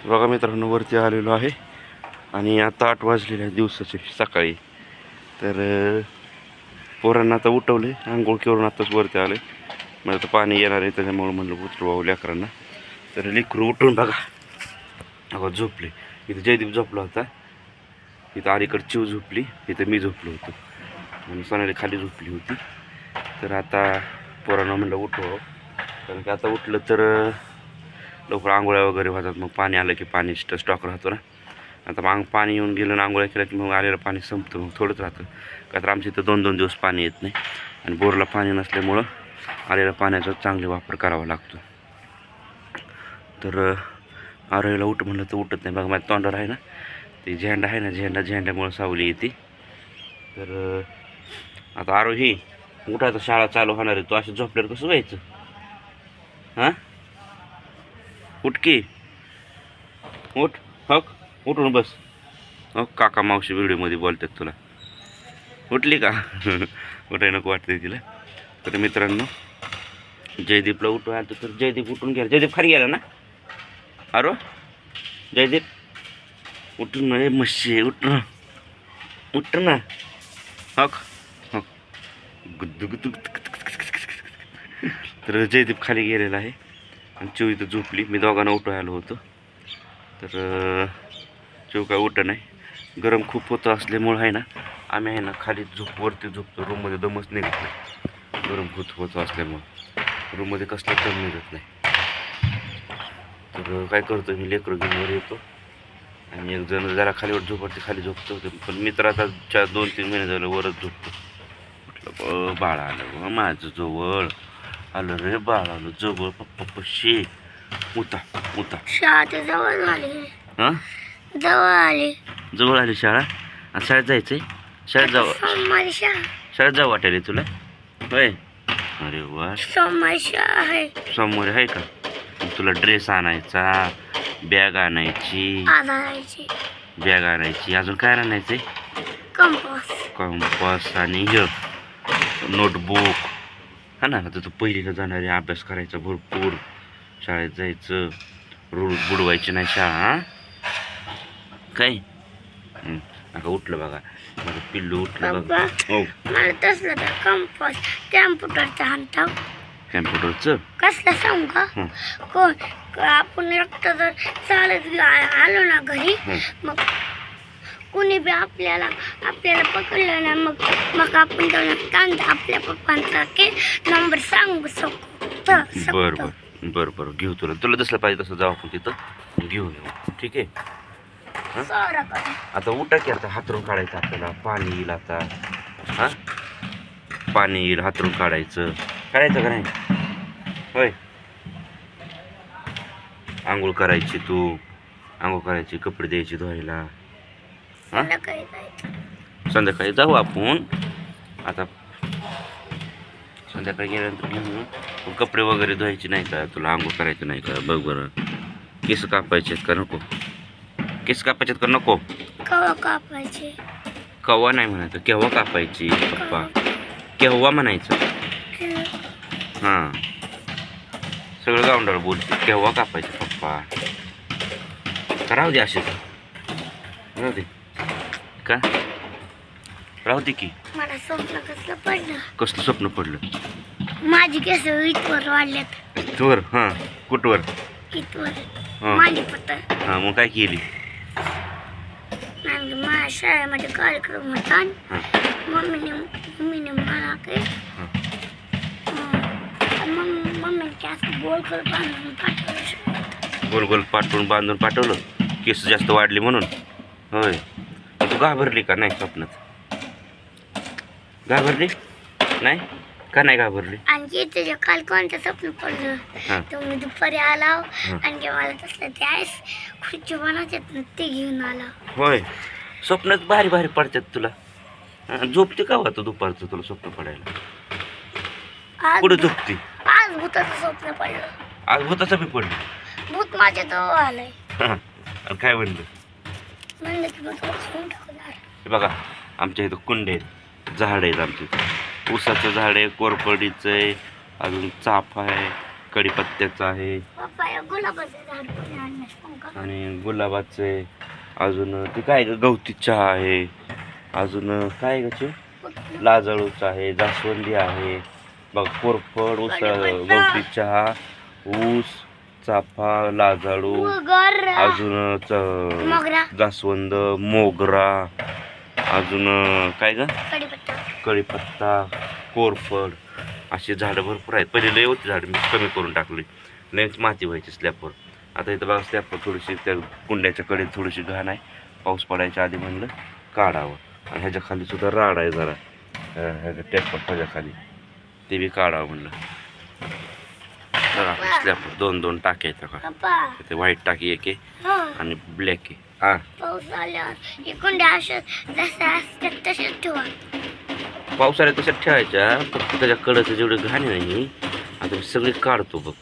बघा मित्रांनो, वरती आलेलो आहे आणि आता 8 वाजलेले आहे दिवसाचे सकाळी. तर पोरांना आता उठवले, आंघोळ करून आताच वरती आले. मला तर पाणी येणार आहे त्याच्यामुळे म्हणलं उतरवावं लेकरांना. तर लेकरू उठून बघा अगं झोपले. इथं जयदीप झोपला होता, इथं अलीकडे चिव झोपली, इथं मी झोपलो होतो आणि सोनाली खाली झोपली होती. तर आता पोरांना म्हणलं उठवावं, कारण की आता उठलं तर लवकर आंघोळ्या वगैरे होतात. मग पाणी आलं की पाणी स्टॉक राहतो ना. आता मग पाणी येऊन गेलं ना, आंघोळ्या केल्या की मग आलेलं पाणी संपतं, मग थोडंच राहतं. का तर आमच्या इथं 2-2 दिवस पाणी येत नाही आणि बोरला पाणी नसल्यामुळं आलेल्या पाण्याचा चांगला वापर करावा लागतो. तर आरोहीला उठ म्हणलं तर उठत नाही. बघा माझ्या तोंडावर आहे ना ते झेंडा आहे ना, झेंड्यामुळं सावली येते. तर आता आरोही उठायचं, शाळा चालू होणार आहे. तू असं झोपल्यावर कसं व्हायचं? हां, उठ की, उठ, हो उठून बस. हो, काका मावशी व्हिडिओमध्ये बोलतात तुला. उठली का? उठाय नको वाटते तिला. तर मित्रांनो, जयदीपला उठवा आलं तर जयदीप उठून घ्या. जयदीप खाली गेला ना? अरे जयदीप उठून ना, मशी उठ ना, उठ ना. हक हक गुद्दू गुद्दू. तर जयदीप खाली गेलेला आहे आणि चिव इथं झोपली. मी दोघांना उठवायला आलो होतो. तर चिव काय उठ नाही. गरम खूप होतं असल्यामुळं आहे ना, आम्ही आहे ना खाली वरती झोपतो. रूममध्ये दमच निघत नाही, गरम खूप होतं असल्यामुळं रूममध्ये कसलं दम निघत नाही. तर काय करतो मी, लेकरं घेऊन वर येतो आणि एक जण जरा खालीवर झोपते, खाली झोपतो. पण मी तर आता 2-3 महिने झालं वरच झोपतो. म्हटलं बाळ आलं माझं जवळ, आलं रे बाळ आलं जवळ पप्पाशी. उता उता, शाळा जवळ आली. हां, जवळ आली शाळा. आता शाळेत जायचंय, शाळेत जावं. सोमवारी शाळा. शाळेत जावं वाटेल तुला? होय, अरे वा. सोमवारी शाळा आहे. सोमवारी आहे का? तुला ड्रेस आणायचा, बॅग आणायची, आणायची, बॅग आणायची, अजून काय आणायचंय? कंपास आणि नोटबुक. हा ना. आता तू पहिलीला जाणार आहे, अभ्यास करायचा भरपूर, शाळेत जायचं, रूळ बुडवायची नाही शाळा. काय नका उठलं बघा, माझं पिल्लू उठलं बघा. हो, मला तसलं तर कंपास कॅम्प्युटरचा आणता. कॅम्प्युटरचं कसलं सांगू का? कोण आपण एकटं जर चालत आलो ना घरी, मग कुणी बी आपल्याला पकडलं ना, मग आपण त्याला आपल्या पप्पांचा की नंबर सांगू शकतो. बरं बरं घेऊ. तुला जसं पाहिजे तसं जाऊ आपण तिथं घेऊन येऊ. ठीक आहे. आता उठा की, आता हातरून काढायचं आपल्याला. पाणी येईल आता. हां, पाणी येईल, हातरून काढायचं का नाही? होय, आंघोळ करायची, तू आंघोळ करायची, कपडे द्यायची धुवायला. हां, संध्याकाळी जाऊ आपण. आता संध्याकाळी गेल्यानंतर घेऊन कपडे वगैरे धुवायचे नाही का? तुला आंघोळ करायचं नाही का? बघ बरं, केस कापायचे का नको? केस कापायचे का नको? कवा कापायचे? कवा नाही म्हणायचं, केव्हा कापायची पप्पा, केव्हा म्हणायचं. हां, सगळं गावंडाळ बोलते. केव्हा कापायचे पप्पा? राहू दे असेच, राहू दे का? राहू दे की. मला स्वप्न कसलं स्वप्न पडलं? माझी केस इथवर वाढल्यात. इथवर? हां, कुठवर? इथवर हां माझी पत्ता. हां, मग काय केली? माझ्या शाळेमध्ये कार्यक्रम होता. मम्मीने मला काय मम्मीने केस गोल गोल बांधून पाठवलं. केस जास्त वाढली म्हणून? होय. तू घाबरली का नाही स्वप्नात? घाबरली नाही का? नाही घाबरली. आणि त्याच्या काल कोणतं स्वप्न पडलं, तर मी दुपारी आला आणि मला तसलं ते आईस खुर्ची बनवतात ना, ते घेऊन आला. होय, स्वप्नात भारी भारी पडतात तुला. झोपते का तू दुपारचं तुला स्वप्न पडायला? कुठं झोपते? आज भूताचं स्वप्न पडलं. आज भूताचं बी पडलं? भूत माझ्या जवळ आलंय. आणि काय म्हणलं की भूत घेऊन टाकणार. हे बघा, आमच्या इथं कुंड आहेत, झाड आहेत आमच्या इथं. ऊसाचं झाड आहे, कोरपडीचं आहे, अजून चाफ आहे, कढीपत्त्याचं आहे पप्पा या गुलाबाचं झाड पण आणलं सांग का? आणि गुलाबाचं आहे. अजून ते काय ग, गवती चहा आहे. अजून काय गचे कुठलं? लाजाळूचं आहे, जास्वंदी आहे बघ, कोरफड, ऊस, गवती चहा, ऊस, चाफा, लाजाळू, मगर अजून मोगरा जास्वंद, मोगरा, अजून काय ग कढीपत्ता कढीपत्ता, कोरफड, अशी झाडं भरपूर आहेत. पहिले लय होती झाडं, मी कमी करून टाकली, लयच माती व्हायची स्लॅबवर. आता इथं बघा स्लॅबवर थोडीशी त्या कुंड्याच्या कडेत थोडीशी घाण आहे. पाऊस पडायच्या आधी म्हणलं काढावं. आणि ह्याच्या खाली सुद्धा राड आहे जरा, ह्याच्या टेपच्या खाली, ते बी काढावं म्हणलं. बघा स्लॅबवर दोन दोन टाक्या आहेत का, पप्पा ते व्हाईट टाकी एक आहे हा आणि ब्लॅक आहे. हा पाऊस आल्यावर इकडे असं जसं असतात तसेच ठेवा. पावसाळ्यात तशात ठेवायच्या, फक्त त्याच्या कडचं जेवढे घाण नाही आता मी सगळी काढतो बघ.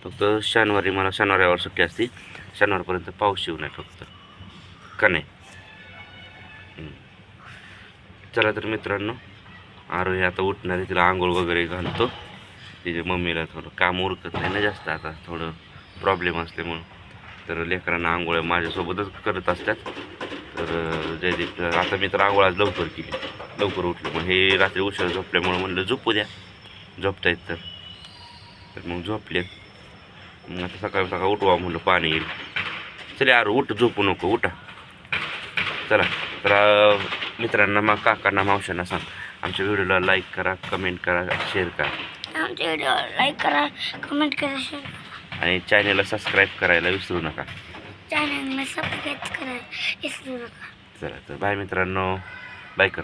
फक्त शनिवारी, मला शनिवारावर सुट्टी असते, शनिवारपर्यंत पाऊस येऊ नये फक्त, का नाही. चला तर मित्रांनो, आरोही आता उठणार आहे, तिला आंघोळ वगैरे घालतो. तिच्या मम्मीला थोडं काम उरकत नाही ना जास्त, आता थोडं प्रॉब्लेम असते म्हणून. तर लेकरांना आंघोळ्या माझ्यासोबतच करत असतात. तर जयदीप आता मी तर आंघोळ आज लवकर केली, लवकर उठलो. मग हे रात्री उशिरा झोपल्यामुळं म्हणलं झोपू द्या, झोपतायत तर मग झोपले. मग आता सकाळी सकाळ उठवा म्हणलं, पाणी येईल. चले अरे उठ, झोपू नको, उठा. चला तर मित्रांना, मग काकांना, मावशांना सांग आमच्या व्हिडिओला लाईक करा, कमेंट करा, शेअर करा. आमच्या व्हिडिओ लाईक करा, कमेंट करा, शेअर करा. आणि चॅनलला सबस्क्राईब करायला विसरू नका. चॅनलला सबस्क्राईब करा विसरू नका. चला तर बाय मित्रांनो, बाय कर.